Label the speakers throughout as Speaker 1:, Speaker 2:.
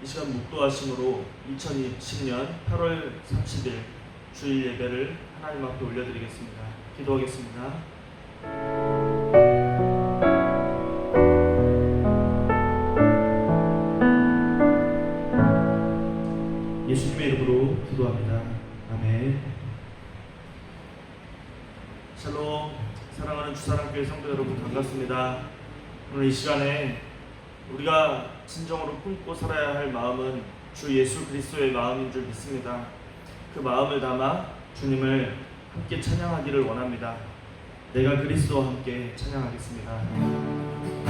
Speaker 1: 이 시간 묵도하심으로 2020년 8월 30일 주일 예배를 하나님 앞에 올려드리겠습니다. 기도하겠습니다. 예수님의 이름으로 기도합니다. 아멘. 샬롬. 사랑하는 주사랑교회 성도 여러분, 반갑습니다. 오늘 이 시간에 우리가 진정으로 품고 살아야 할 마음은 주 예수 그리스도의 마음인 줄 믿습니다. 그 마음을 담아 주님을 함께 찬양하기를 원합니다. 내가 그리스도와 함께 찬양하겠습니다.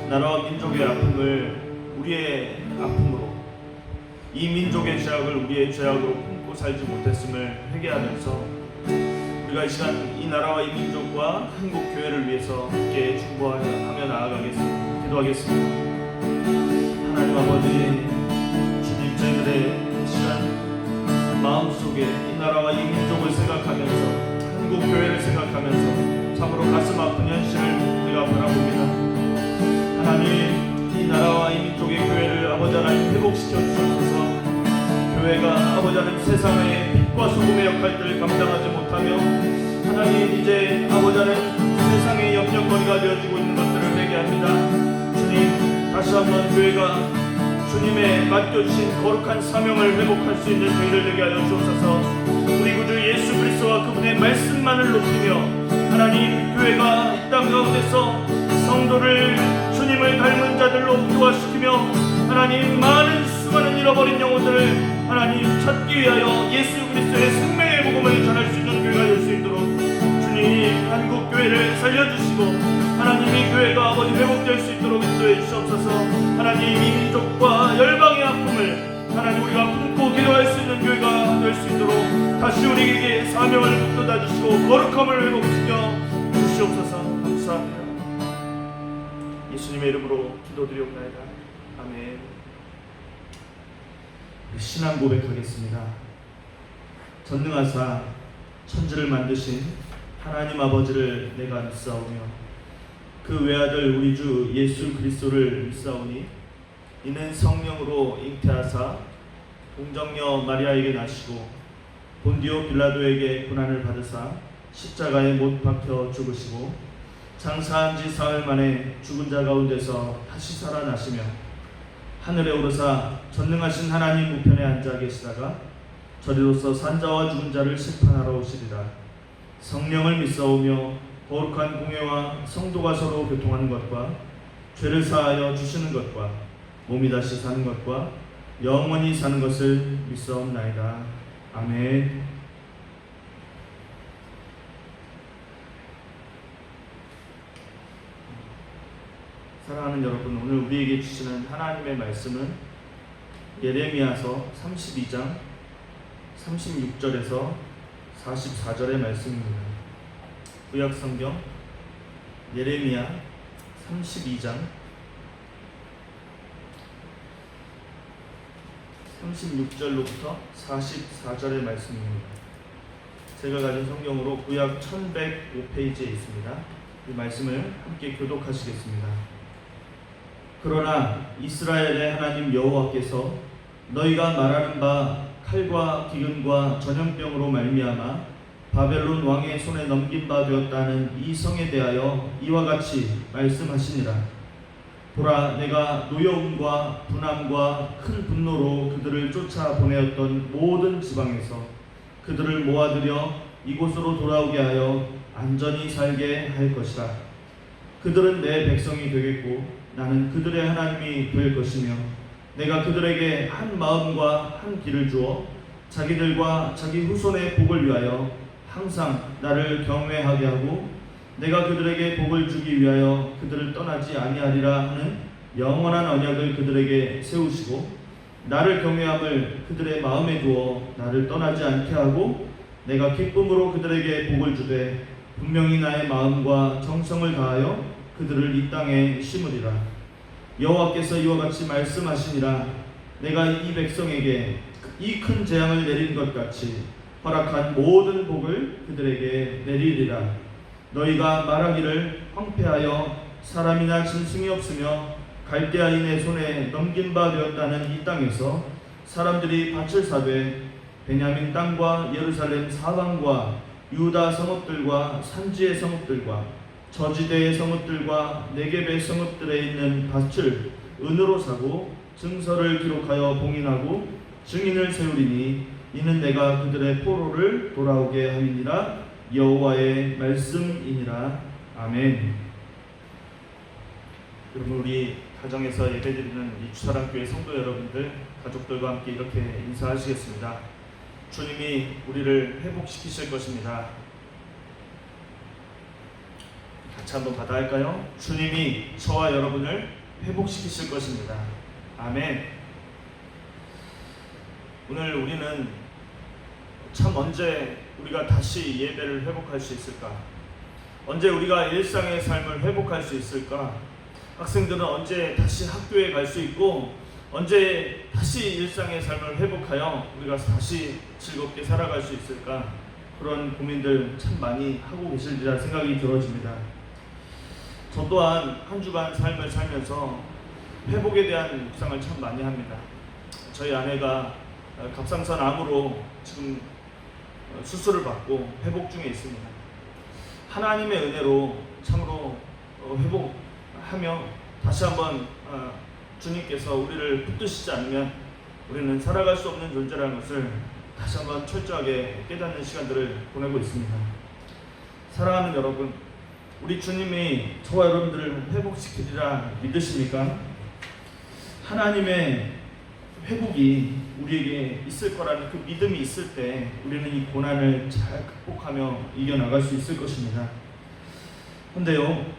Speaker 1: 나라와 민족의 아픔을 우리의 아픔으로, 이 민족의 죄악을 우리의 죄악으로 품고 살지 못했음을 회개하면서 우리가 이 시간 이 나라와 이 민족과 한국 교회를 위해서 함께 중보하며 나아가겠습니다. 기도하겠습니다. 하나님 아버지, 주님, 저희들의 시간 마음속에 이 나라와 이 민족을 생각하면서 한국 교회를 생각하면서 참으로 가슴 아픈 현실을 우리가 바라봅니다. 하나님, 이 나라와 이 민족의 교회를 아버지 하나님 회복시켜 주셔서 교회가 아버지 하나님 세상의 빛과 소금의 역할들을 감당하지 못하며 하나님 이제 아버지 하나님 세상의 염려거리가 되어지고 있는 것들을 회개합니다. 주님, 다시 한번 교회가 주님의 맡겨주신 거룩한 사명을 회복할 수 있는 저희를 되게 하여 주옵소서. 우리 구주 예수 그리스도와 그분의 말씀만을 높이며 하나님 교회가 이 땅 가운데서 성도를 주님을 닮은 자들로 부활시키며 하나님 많은 수많은 잃어버린 영혼들을 하나님 찾기 위하여 예수 그리스도의 생명의 복음을 전할 수 있는 교회가 될 수 있도록 주님 한국 교회를 살려주시고 하나님 이 교회가 아버지 회복될 수 있도록 인도해 주시옵소서. 하나님 이 민족과 열방의 아픔을 하나님 우리가 품고 기도할 수 있는 교회가 될 수 있도록 다시 우리에게 사명을 북돋아 주시고 거룩함을 회복시켜 주시옵소서. 감사합니다. 예수님의 이름으로 기도드리옵나이다. 아멘. 신앙 고백하겠습니다. 전능하사 천지를 만드신 하나님 아버지를 내가 믿사오며 그 외아들 우리 주 예수 그리스도를 믿사오니 이는 성령으로 잉태하사 동정녀 마리아에게 나시고 본디오 빌라도에게 고난을 받으사 십자가에 못 박혀 죽으시고 장사한 지 사흘 만에 죽은 자 가운데서 다시 살아나시며 하늘에 오르사 전능하신 하나님 우편에 앉아 계시다가 저리로서 산자와 죽은 자를 심판하러 오시리라. 성령을 믿사오며 거룩한 공회와 성도가 서로 교통하는 것과 죄를 사하여 주시는 것과 몸이 다시 사는 것과 영원히 사는 것을 믿사옵나이다. 아멘. 사랑하는 여러분, 오늘 우리에게 주시는 하나님의 말씀은 예레미야서 32장 36절에서 44절의 말씀입니다. 구약성경 예레미야 32장 36절로부터 44절의 말씀입니다. 제가 가진 성경으로 구약 1105페이지에 있습니다. 이 말씀을 함께 교독하시겠습니다. 그러나 이스라엘의 하나님 여호와께서 너희가 말하는 바 칼과 기근과 전염병으로 말미암아 바벨론 왕의 손에 넘긴 바 되었다는 이 성에 대하여 이와 같이 말씀하시니라. 보라, 내가 노여움과 분함과 큰 분노로 그들을 쫓아 보내었던 모든 지방에서 그들을 모아들여 이곳으로 돌아오게 하여 안전히 살게 할 것이라. 그들은 내 백성이 되겠고 나는 그들의 하나님이 될 것이며 내가 그들에게 한 마음과 한 길을 주어 자기들과 자기 후손의 복을 위하여 항상 나를 경외하게 하고 내가 그들에게 복을 주기 위하여 그들을 떠나지 아니하리라 하는 영원한 언약을 그들에게 세우시고 나를 경외함을 그들의 마음에 두어 나를 떠나지 않게 하고 내가 기쁨으로 그들에게 복을 주되 분명히 나의 마음과 정성을 다하여 그들을 이 땅에 심으리라. 여호와께서 이와 같이 말씀하시니라. 내가 이 백성에게 이 큰 재앙을 내린 것 같이 허락한 모든 복을 그들에게 내리리라. 너희가 말하기를 황폐하여 사람이나 짐승이 없으며 갈대아인의 손에 넘긴 바 되었다는 이 땅에서 사람들이 밭을 사되 베냐민 땅과 예루살렘 사방과 유다 성읍들과 산지의 성읍들과 저지대의 성읍들과 네겝의 성읍들에 있는 밭을 은으로 사고 증서를 기록하여 봉인하고 증인을 세우리니 이는 내가 그들의 포로를 돌아오게 함이니라. 여호와의 말씀이니라. 아멘. 여러분, 우리 가정에서 예배드리는 이 주사랑교회 성도 여러분들, 가족들과 함께 이렇게 인사하시겠습니다. 주님이 우리를 회복시키실 것입니다. 같이 한번 받아할까요? 주님이 저와 여러분을 회복시키실 것입니다. 아멘. 오늘 우리는 참 언제 우리가 다시 예배를 회복할 수 있을까? 언제 우리가 일상의 삶을 회복할 수 있을까? 학생들은 언제 다시 학교에 갈 수 있고 언제 다시 일상의 삶을 회복하여 우리가 다시 즐겁게 살아갈 수 있을까? 그런 고민들 참 많이 하고 계시리라 생각이 들어집니다. 저 또한 한 주간 삶을 살면서 회복에 대한 묵상을 참 많이 합니다. 저희 아내가 갑상선 암으로 지금 수술을 받고 회복 중에 있습니다. 하나님의 은혜로 참으로 회복하며 다시 한번 주님께서 우리를 붙드시지 않으면 우리는 살아갈 수 없는 존재라는 것을 다시 한번 철저하게 깨닫는 시간들을 보내고 있습니다. 사랑하는 여러분, 우리 주님이 저와 여러분들을 회복시키리라 믿으십니까? 하나님의 회복이 우리에게 있을 거라는 그 믿음이 있을 때 우리는 이 고난을 잘 극복하며 이겨나갈 수 있을 것입니다. 그런데요,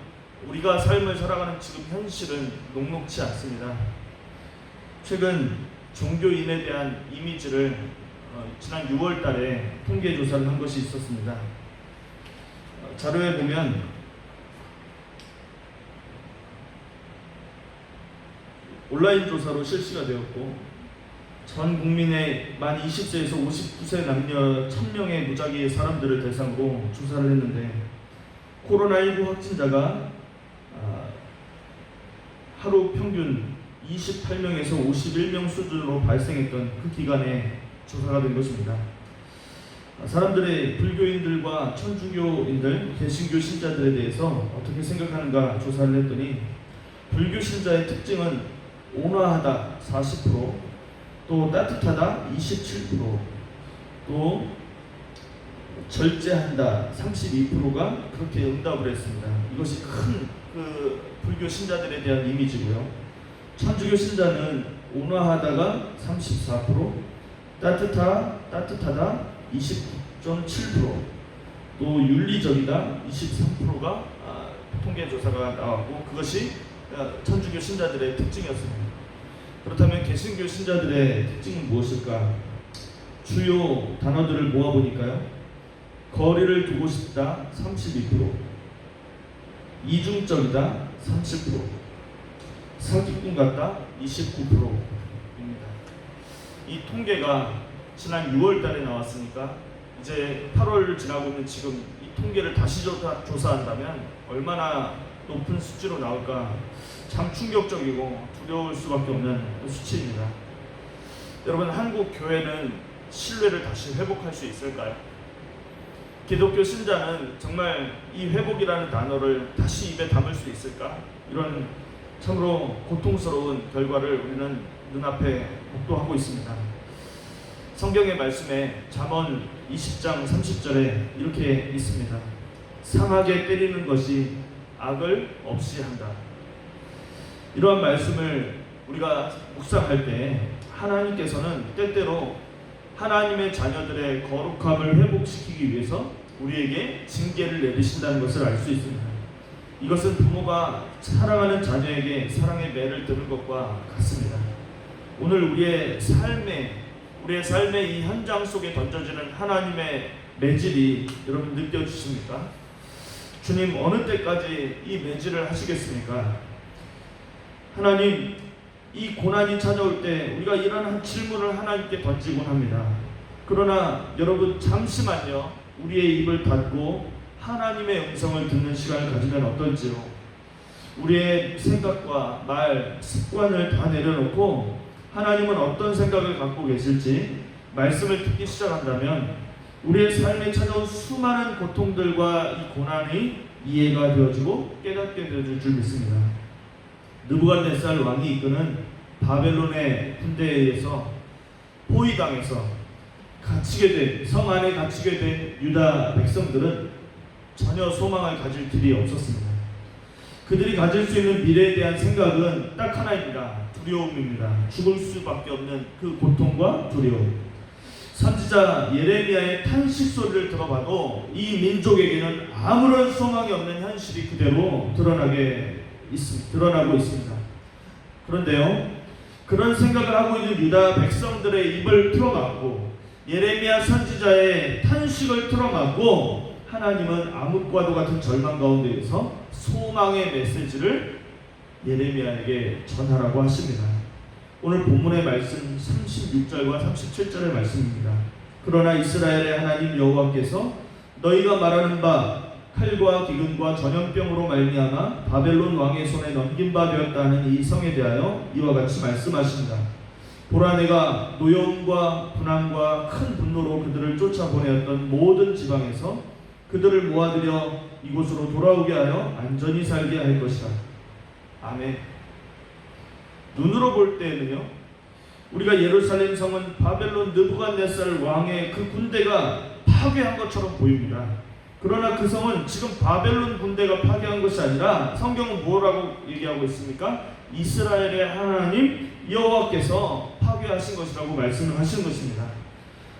Speaker 1: 우리가 삶을 살아가는 지금 현실은 녹록지 않습니다. 최근 종교인에 대한 이미지를 지난 6월 달에 통계 조사를 한 것이 있었습니다. 자료에 보면 온라인 조사로 실시가 되었고 전 국민의 만 20세에서 59세 남녀 1000명의 무작위의 사람들을 대상으로 조사를 했는데 코로나19 확진자가 하루 평균 28명에서 51명 수준으로 발생했던 그 기간에 조사가 된 것입니다. 사람들의 불교인들과 천주교인들, 개신교 신자들에 대해서 어떻게 생각하는가 조사를 했더니 불교 신자의 특징은 온화하다 40%, 또 따뜻하다 27%, 또 절제한다 32%가 그렇게 응답을 했습니다. 이것이 큰 그 불교 신자들에 대한 이미지고요. 천주교 신자는 온화하다가 34%, 따뜻하다 29.7%, 또 윤리적이다 23%가 통계 조사가 나왔고 그것이 천주교 신자들의 특징이었습니다. 그렇다면 개신교 신자들의 특징은 무엇일까? 주요 단어들을 모아보니까요, 거리를 두고 싶다 32%, 이중적이다 30%, 사기꾼 같다 29%입니다. 이 통계가 지난 6월 달에 나왔으니까 이제 8월을 지나고 있는 지금 이 통계를 다시 조사한다면 얼마나 높은 수치로 나올까, 참 충격적이고 두려울 수밖에 없는 수치입니다. 여러분, 한국 교회는 신뢰를 다시 회복할 수 있을까요? 기독교 신자는 정말 이 회복이라는 단어를 다시 입에 담을 수 있을까? 이런 참으로 고통스러운 결과를 우리는 눈앞에 목도하고 있습니다. 성경의 말씀에 잠언 20장 30절에 이렇게 있습니다. 상하게 때리는 것이 악을 없이 한다. 이러한 말씀을 우리가 묵상할 때 하나님께서는 때때로 하나님의 자녀들의 거룩함을 회복시키기 위해서 우리에게 징계를 내리신다는 것을 알 수 있습니다. 이것은 부모가 사랑하는 자녀에게 사랑의 매를 드는 것과 같습니다. 오늘 우리의 삶의 이 현장 속에 던져지는 하나님의 매질이 여러분 느껴지십니까? 주님, 어느 때까지 이 매질을 하시겠습니까? 하나님, 이 고난이 찾아올 때 우리가 이런 질문을 하나님께 던지곤 합니다. 그러나 여러분, 잠시만요, 우리의 입을 닫고 하나님의 음성을 듣는 시간을 가지면 어떨지요? 우리의 생각과 말, 습관을 다 내려놓고 하나님은 어떤 생각을 갖고 계실지 말씀을 듣기 시작한다면 우리의 삶에 찾아온 수많은 고통들과 이 고난이 이해가 되어지고 깨닫게 되어질 줄 믿습니다. 느부갓네살 왕이 이끄는 바벨론의 군대에 의해서 포위당해서 성 안에 갇히게 된 유다 백성들은 전혀 소망을 가질 길이 없었습니다. 그들이 가질 수 있는 미래에 대한 생각은 딱 하나입니다. 두려움입니다. 죽을 수밖에 없는 그 고통과 두려움. 선지자 예레미야의 탄식 소리를 들어봐도 이 민족에게는 아무런 소망이 없는 현실이 그대로 드러나고 있습니다. 그런데요, 그런 생각을 하고 있는 유다 백성들의 입을 틀어막고 예레미야 선지자의 탄식을 틀어막고 하나님은 암흑과도 같은 절망 가운데에서 소망의 메시지를 예레미야에게 전하라고 하십니다. 오늘 본문의 말씀 36절과 37절의 말씀입니다. 그러나 이스라엘의 하나님 여호와께서 너희가 말하는 바 칼과 기근과 전염병으로 말미암아 바벨론 왕의 손에 넘긴 바 되었다 하는 이 성에 대하여 이와 같이 말씀하신다. 보라, 내가 노여움과 분함과 큰 분노로 그들을 쫓아보내었던 모든 지방에서 그들을 모아들여 이곳으로 돌아오게 하여 안전히 살게 할 것이다. 아멘. 눈으로 볼 때는요, 우리가 예루살렘 성은 바벨론 느부갓네살 왕의 그 군대가 파괴한 것처럼 보입니다. 그러나 그 성은 지금 바벨론 군대가 파괴한 것이 아니라 성경은 뭐라고 얘기하고 있습니까? 이스라엘의 하나님 여호와께서 파괴하신 것이라고 말씀을 하신 것입니다.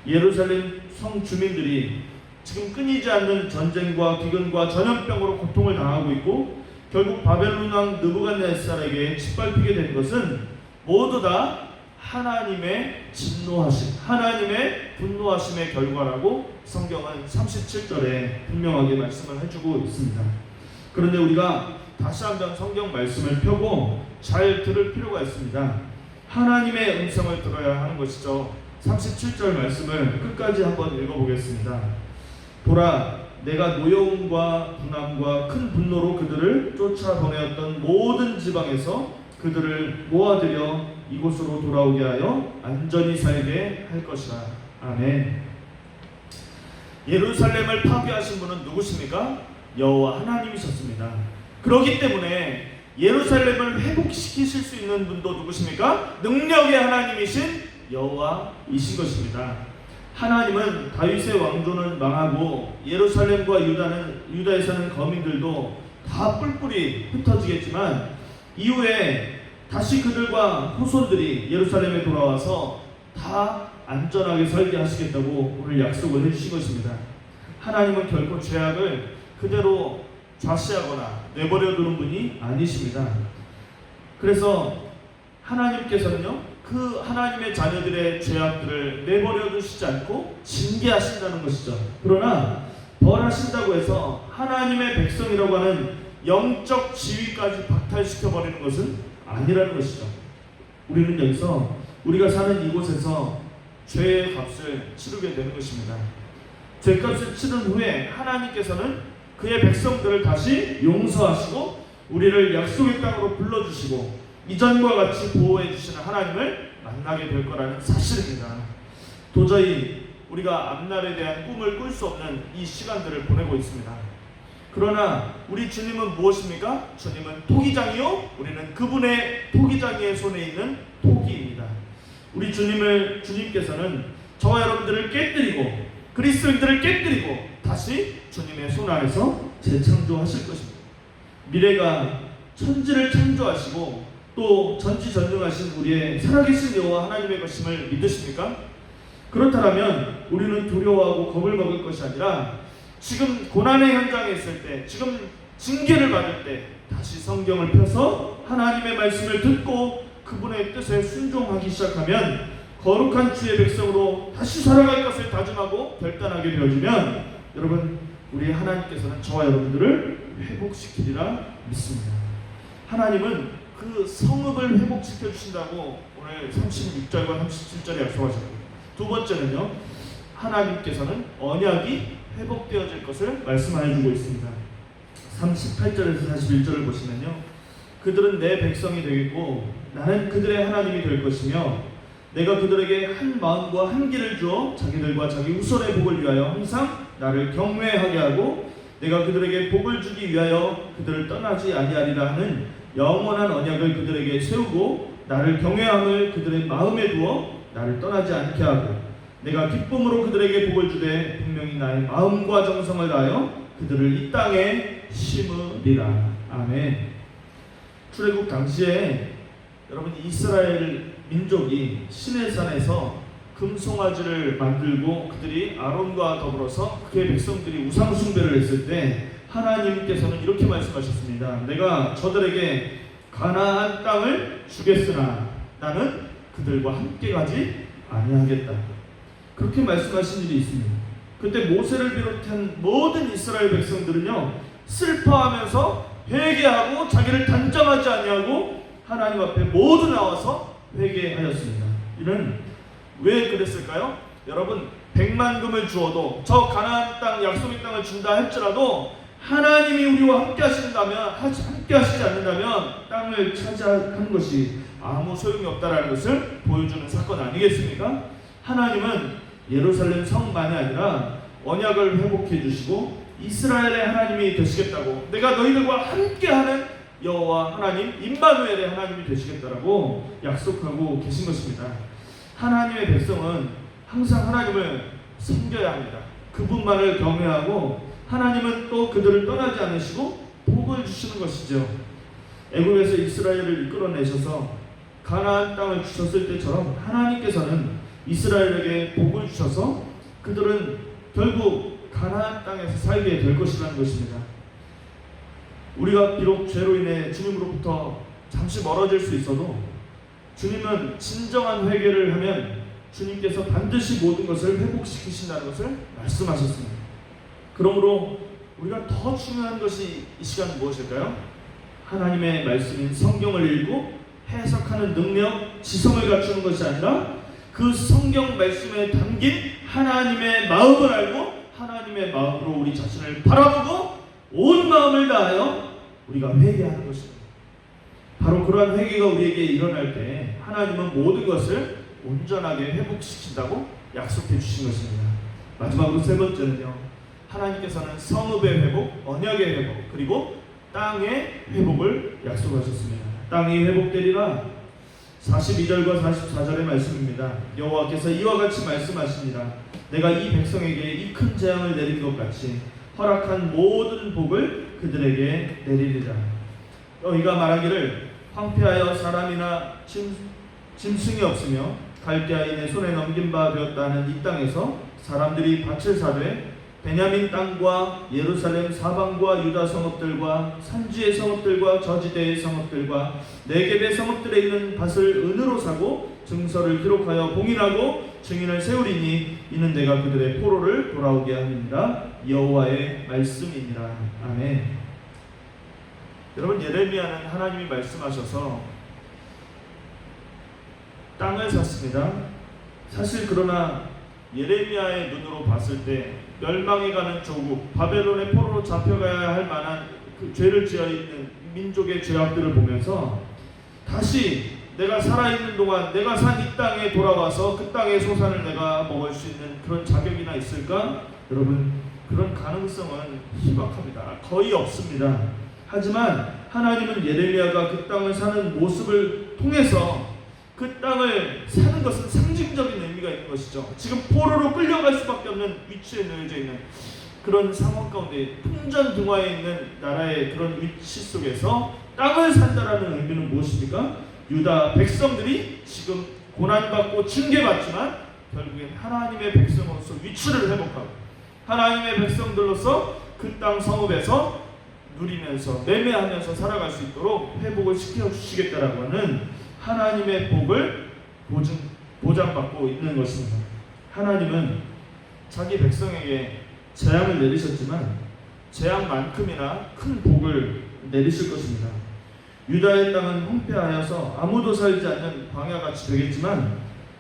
Speaker 1: 예루살렘 성 주민들이 지금 끊이지 않는 전쟁과 기근과 전염병으로 고통을 당하고 있고 결국 바벨론 왕 느부갓네살에게 짓밟히게 된 것은 모두 다 하나님의 진노하심, 하나님의 분노하심의 결과라고 성경은 37절에 분명하게 말씀을 해주고 있습니다. 그런데 우리가 다시 한번 성경 말씀을 펴고 잘 들을 필요가 있습니다. 하나님의 음성을 들어야 하는 것이죠. 37절 말씀을 끝까지 한번 읽어보겠습니다. 보라, 내가 노여움과 분함과 큰 분노로 그들을 쫓아보내었던 모든 지방에서 그들을 모아들여 이곳으로 돌아오게 하여 안전히 살게 할 것이라. 아멘. 예루살렘을 파괴하신 분은 누구십니까? 여호와 하나님이셨습니다. 그렇기 때문에 예루살렘을 회복시키실 수 있는 분도 누구십니까? 능력의 하나님이신 여호와이신 것입니다. 하나님은 다윗의 왕조는 망하고 예루살렘과 유다에 사는 거민들도 다 뿔뿔이 흩어지겠지만 이후에 다시 그들과 후손들이 예루살렘에 돌아와서 다 안전하게 살게 하시겠다고 오늘 약속을 해주신 것입니다. 하나님은 결코 죄악을 그대로 좌시하거나 내버려 두는 분이 아니십니다. 그래서 하나님께서는요, 그 하나님의 자녀들의 죄악들을 내버려 두시지 않고 징계하신다는 것이죠. 그러나 벌하신다고 해서 하나님의 백성이라고 하는 영적 지위까지 박탈시켜 버리는 것은 아니라는 것이죠. 우리는 여기서 우리가 사는 이곳에서 죄의 값을 치르게 되는 것입니다. 죄값을 치른 후에 하나님께서는 그의 백성들을 다시 용서하시고 우리를 약속의 땅으로 불러주시고 이전과 같이 보호해 주시는 하나님을 만나게 될 거라는 사실입니다. 도저히 우리가 앞날에 대한 꿈을 꿀 수 없는 이 시간들을 보내고 있습니다. 그러나 우리 주님은 무엇입니까? 주님은 토기장이요, 우리는 그분의 토기장이의 손에 있는 토기입니다. 우리 주님께서는 저와 여러분들을 깨뜨리고 그리스도인들을 깨뜨리고 다시 주님의 손 아래서 재창조하실 것입니다. 미래가 천지를 창조하시고 또 전지전능하신 우리의 살아계신 여호와 하나님의 것임을 믿으십니까? 그렇다면 우리는 두려워하고 겁을 먹을 것이 아니라 지금 고난의 현장에 있을 때, 지금 징계를 받을 때 다시 성경을 펴서 하나님의 말씀을 듣고 그분의 뜻에 순종하기 시작하면 거룩한 주의 백성으로 다시 살아갈 것을 다짐하고 결단하게 되어지면 여러분, 우리 하나님께서는 저와 여러분들을 회복시키리라 믿습니다. 하나님은 그 성읍을 회복시켜 주신다고 오늘 36절과 37절에 약속하셨고, 두 번째는요, 하나님께서는 언약이 회복되어질 것을 말씀하여 주고 있습니다. 38절에서 41절을 보시면요, 그들은 내 백성이 되겠고 나는 그들의 하나님이 될 것이며 내가 그들에게 한 마음과 한 길을 주어 자기들과 자기 후손의 복을 위하여 항상 나를 경외하게 하고 내가 그들에게 복을 주기 위하여 그들을 떠나지 아니하리라 하는 영원한 언약을 그들에게 세우고 나를 경외함을 그들의 마음에 두어 나를 떠나지 않게 하고 내가 기쁨으로 그들에게 복을 주되 분명히 나의 마음과 정성을 다하여 그들을 이 땅에 심으리라. 아멘. 출애굽 당시에 여러분, 이스라엘 민족이 시내산에서 금송아지를 만들고 그들이 아론과 더불어서 그의 백성들이 우상 숭배를 했을 때 하나님께서는 이렇게 말씀하셨습니다. 내가 저들에게 가나안 땅을 주겠으나 나는 그들과 함께 가지 아니하겠다. 그렇게 말씀하신 일이 있습니다. 그때 모세를 비롯한 모든 이스라엘 백성들은요, 슬퍼하면서 회개하고 자기를 단정하지 아니하고 하나님 앞에 모두 나와서 회개하였습니다. 이는 왜 그랬을까요? 여러분, 100만 금을 주어도 저 가나안 땅, 약속의 땅을 준다 할지라도 하나님이 우리와 함께 하시지 않는다면 땅을 차지하는 것이 아무 소용이 없다라는 것을 보여주는 사건 아니겠습니까? 하나님은 예루살렘 성만이 아니라 언약을 회복해 주시고 이스라엘의 하나님이 되시겠다고, 내가 너희들과 함께하는 여호와 하나님, 임마누엘의 하나님이 되시겠다라고 약속하고 계신 것입니다. 하나님의 백성은 항상 하나님을 섬겨야 합니다. 그분만을 경외하고 하나님은 또 그들을 떠나지 않으시고 복을 주시는 것이죠. 애굽에서 이스라엘을 이끌어내셔서 가나안 땅을 주셨을 때처럼 하나님께서는 이스라엘에게 복을 주셔서 그들은 결국 가나안 땅에서 살게 될 것이라는 것입니다. 우리가 비록 죄로 인해 주님으로부터 잠시 멀어질 수 있어도 주님은 진정한 회개를 하면 주님께서 반드시 모든 것을 회복시키신다는 것을 말씀하셨습니다. 그러므로 우리가 더 중요한 것이 이 시간 무엇일까요? 하나님의 말씀인 성경을 읽고 해석하는 능력, 지성을 갖추는 것이 아니라 그 성경 말씀에 담긴 하나님의 마음을 알고 하나님의 마음으로 우리 자신을 바라보고 온 마음을 다하여 우리가 회개하는 것입니다. 바로 그러한 회개가 우리에게 일어날 때 하나님은 모든 것을 온전하게 회복시킨다고 약속해 주신 것입니다. 마지막으로 세 번째는요, 하나님께서는 성읍의 회복, 언약의 회복, 그리고 땅의 회복을 약속하셨습니다. 땅이 회복되리라. 42절과 44절의 말씀입니다. 여호와께서 이와 같이 말씀하십니다. 내가 이 백성에게 이 큰 재앙을 내린 것 같이 허락한 모든 복을 그들에게 내리리라. 너희가 말하기를 황폐하여 사람이나 짐승이 없으며 갈대아인의 손에 넘긴 바 되었다는 이 땅에서 사람들이 밭을 사되 베냐민 땅과 예루살렘 사방과 유다 성읍들과 산지의 성읍들과 저지대의 성읍들과 네겝의 성읍들에 있는 밭을 은으로 사고 증서를 기록하여 봉인하고 증인을 세우리니 이는 내가 그들의 포로를 돌아오게 함이니라. 여호와의 말씀이니라. 아멘. 여러분, 예레미야는 하나님이 말씀하셔서 땅을 샀습니다. 사실 그러나 예레미야의 눈으로 봤을 때 멸망해가는 조국, 바벨론의 포로로 잡혀가야 할 만한 그 죄를 지어있는 민족의 죄악들을 보면서 다시 내가 살아있는 동안 내가 산 이 땅에 돌아와서 그 땅의 소산을 내가 먹을 수 있는 그런 자격이나 있을까? 여러분, 그런 가능성은 희박합니다. 거의 없습니다. 하지만 하나님은 예레미야가 그 땅을 사는 모습을 통해서 그 땅을 사는 것은 상징적인 의미가 있는 것이죠. 지금 포로로 끌려갈 수밖에 없는 위치에 놓여져 있는 그런 상황 가운데 풍전등화에 있는 나라의 그런 위치 속에서 땅을 산다라는 의미는 무엇입니까? 유다 백성들이 지금 고난받고 징계받지만 결국엔 하나님의 백성으로서 위치를 회복하고 하나님의 백성들로서 그 땅 성읍에서 누리면서 매매하면서 살아갈 수 있도록 회복을 시켜주시겠다라고 하는 하나님의 복을 보장받고 있는 것입니다. 하나님은 자기 백성에게 재앙을 내리셨지만 재앙만큼이나 큰 복을 내리실 것입니다. 유다의 땅은 황폐하여서 아무도 살지 않는 광야같이 되겠지만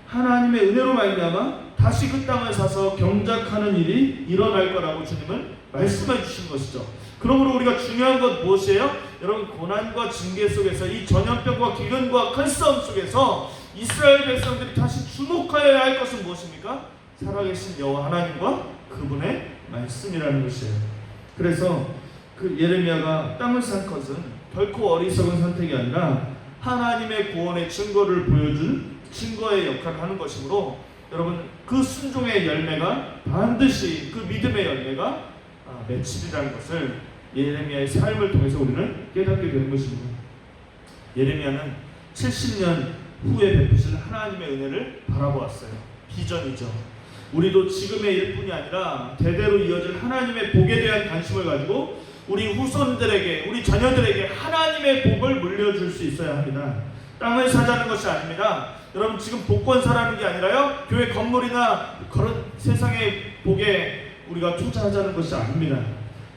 Speaker 1: 하나님의 은혜로 말미암아 다시 그 땅을 사서 경작하는 일이 일어날 거라고 주님은 말씀해 주신 것이죠. 그러므로 우리가 중요한 건 무엇이에요? 여러분, 고난과 징계 속에서 이 전염병과 기근과 큰 싸움 속에서 이스라엘 백성들이 다시 주목하여야 할 것은 무엇입니까? 살아계신 여호와 하나님과 그분의 말씀이라는 것이에요. 그래서 그 예레미야가 땅을 산 것은 결코 어리석은 선택이 아니라 하나님의 구원의 증거를 보여준 증거의 역할을 하는 것이므로 여러분, 그 순종의 열매가 반드시 그 믿음의 열매가 맺히리라는 것을 예레미야의 삶을 통해서 우리는 깨닫게 되는 것입니다. 예레미야는 70년 후에 베푸실 하나님의 은혜를 바라보았어요. 비전이죠. 우리도 지금의 일뿐이 아니라 대대로 이어질 하나님의 복에 대한 관심을 가지고 우리 후손들에게, 우리 자녀들에게 하나님의 복을 물려줄 수 있어야 합니다. 땅을 사자는 것이 아닙니다. 여러분, 지금 복권사라는 게 아니라요, 교회 건물이나 그런 세상의 복에 우리가 투자하자는 것이 아닙니다.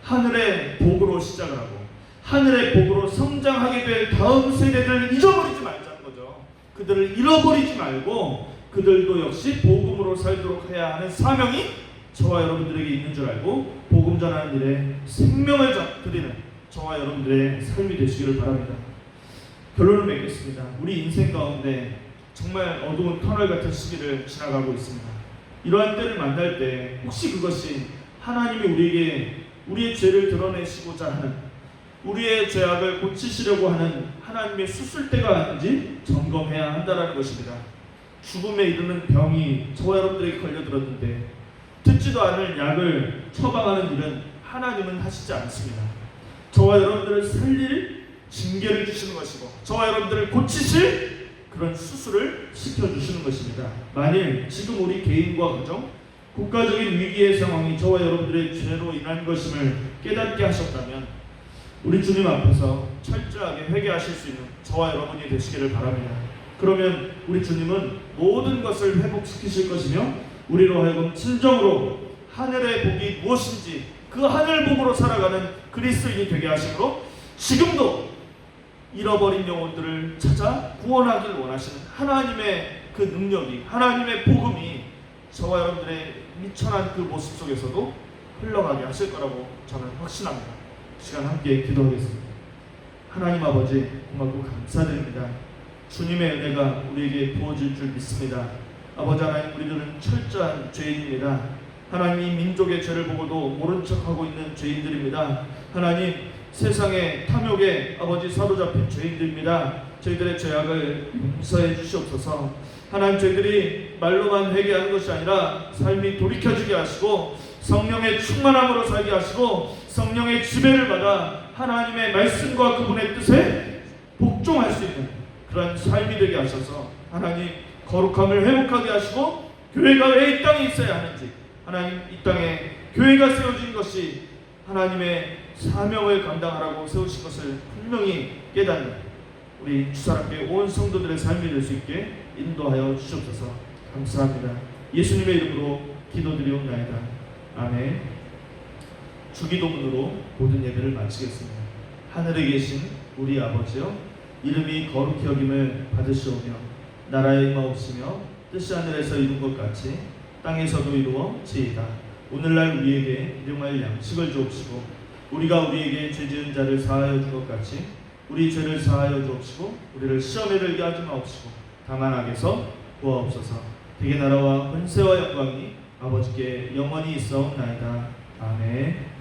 Speaker 1: 하늘의 복으로 시작을 하고 하늘의 복으로 성장하게 될 다음 세대들을 잊어버리지 말자는 거죠. 그들을 잃어버리지 말고 그들도 역시 복음으로 살도록 해야 하는 사명이 저와 여러분들에게 있는 줄 알고 복음 전하는 일에 생명을 드리는 저와 여러분들의 삶이 되시기를 바랍니다. 결론을 맺겠습니다. 우리 인생 가운데 정말 어두운 터널 같은 시기를 지나가고 있습니다. 이러한 때를 만날 때 혹시 그것이 하나님이 우리에게 우리의 죄를 드러내시고자 하는, 우리의 죄악을 고치시려고 하는 하나님의 수술대가 아닌지 점검해야 한다는 것입니다. 죽음에 이르는 병이 저와 여러분들에게 걸려들었는데 듣지도 않을 약을 처방하는 일은 하나님은 하시지 않습니다. 저와 여러분들을 살릴 징계를 주시는 것이고 저와 여러분들을 고치실 그런 수술을 시켜주시는 것입니다. 만일 지금 우리 개인과 가정, 국가적인 위기의 상황이 저와 여러분들의 죄로 인한 것임을 깨닫게 하셨다면 우리 주님 앞에서 철저하게 회개하실 수 있는 저와 여러분이 되시기를 바랍니다. 그러면 우리 주님은 모든 것을 회복시키실 것이며 우리로 하여금 진정으로 하늘의 복이 무엇인지 그 하늘 복으로 살아가는 그리스도인이 되게 하심으로 지금도 잃어버린 영혼들을 찾아 구원하길 원하시는 하나님의 그 능력이, 하나님의 복음이 저와 여러분들의 미천한 그 모습 속에서도 흘러가게 하실 거라고 저는 확신합니다. 시간 함께 기도하겠습니다. 하나님 아버지, 고맙고 감사드립니다. 주님의 은혜가 우리에게 부어질 줄 믿습니다. 아버지 하나님, 우리들은 철저한 죄인입니다. 하나님, 민족의 죄를 보고도 모른 척하고 있는 죄인들입니다. 하나님, 세상의 탐욕에 아버지 사로잡힌 죄인들입니다. 저희들의 죄악을 용서해 주시옵소서. 하나님, 저희들이 말로만 회개하는 것이 아니라 삶이 돌이켜지게 하시고 성령의 충만함으로 살게 하시고 성령의 지배를 받아 하나님의 말씀과 그분의 뜻에 복종할 수 있는 그런 삶이 되게 하셔서 하나님, 거룩함을 회복하게 하시고 교회가 왜 이 땅에 있어야 하는지, 하나님, 이 땅에 교회가 세워진 것이 하나님의 사명을 감당하라고 세우신 것을 분명히 깨닫는 우리 주사람께 온 성도들의 삶이 될 수 있게 인도하여 주옵소서. 감사합니다. 예수님의 이름으로 기도드리옵나이다. 아멘. 주기도문으로 모든 예배를 마치겠습니다. 하늘에 계신 우리 아버지여, 이름이 거룩히 여김을 받으시오며 나라의 임하옵시며 뜻이 하늘에서 이룬 것 같이 땅에서도 이루어지이다. 오늘날 우리에게 일용할 양식을 주옵시고 우리가 우리에게 죄 지은 자를 사하여 준 것 같이 우리 죄를 사하여 주옵시고 우리를 시험에 들게 하지 마옵시고 다만 악에서 구하옵소서. 대개 나라와 권세와 영광이 아버지께 영원히 있사옵나이다. 아멘.